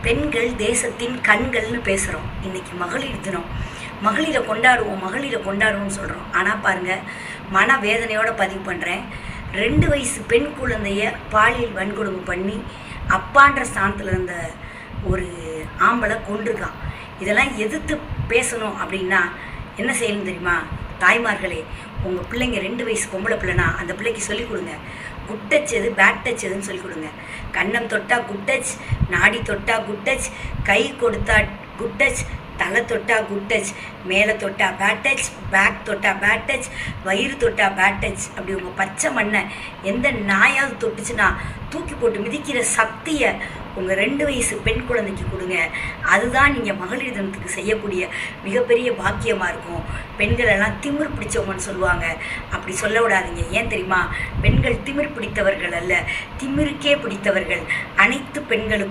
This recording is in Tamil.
பெண்கள் தேசத்தின் கண்கள்னு பேசுகிறோம். இன்றைக்கி மகளிர் தினம். மகளிரை கொண்டாடுவோம்னு சொல்கிறோம். ஆனால் பாருங்கள், மன வேதனையோடு பதிவு பண்ணுறேன். 2 வயசு பெண் குழந்தைய பாலியல் வன்கொடுமை பண்ணி அப்பான்ற ஸ்தானத்தில் இருந்த ஒரு ஆம்பளை கொண்டிருக்கான். இதெல்லாம் எதிர்த்து பேசணும் அப்படின்னா என்ன செய்யணும் தெரியுமா? தாய்மார்களே, உங்கள் பிள்ளைங்க 2 வயசு பொம்பளை பிள்ளைனா அந்த பிள்ளைக்கு சொல்லிக் கொடுங்க. குட் டச் எது, பேட் டச் எதுன்னு சொல்லிக் கொடுங்க. கன்னம் தொட்டா குட் டச், நாடி தொட்டா குட் டச், கை கொடுத்தா குட் டச், தலை தொட்டா குட் டச், மேலே தொட்டா பேட் டச், பேக் தொட்டா பேட் டச், வயிறு தொட்டா பேட் டச். அப்படி உங்கள் பச்சை மண்ணை எந்த நாயாவது தொட்டுச்சுன்னா தூக்கி போட்டு மிதிக்கிற சக்தியை உங்கள் 2 வயசு பெண் குழந்தைக்கு கொடுங்க. அதுதான் நீங்கள் மகளிர் தினத்துக்கு செய்யக்கூடிய மிகப்பெரிய பாக்கியமாக இருக்கும். பெண்கள் எல்லாம் திமிர் பிடிச்சவங்கன்னு சொல்லுவாங்க. அப்படி சொல்ல விடாதீங்க. ஏன் தெரியுமா? பெண்கள் திமிர் பிடித்தவர்கள் அல்ல, திமிருக்கே பிடித்தவர்கள். அனைத்து பெண்களுக்கும்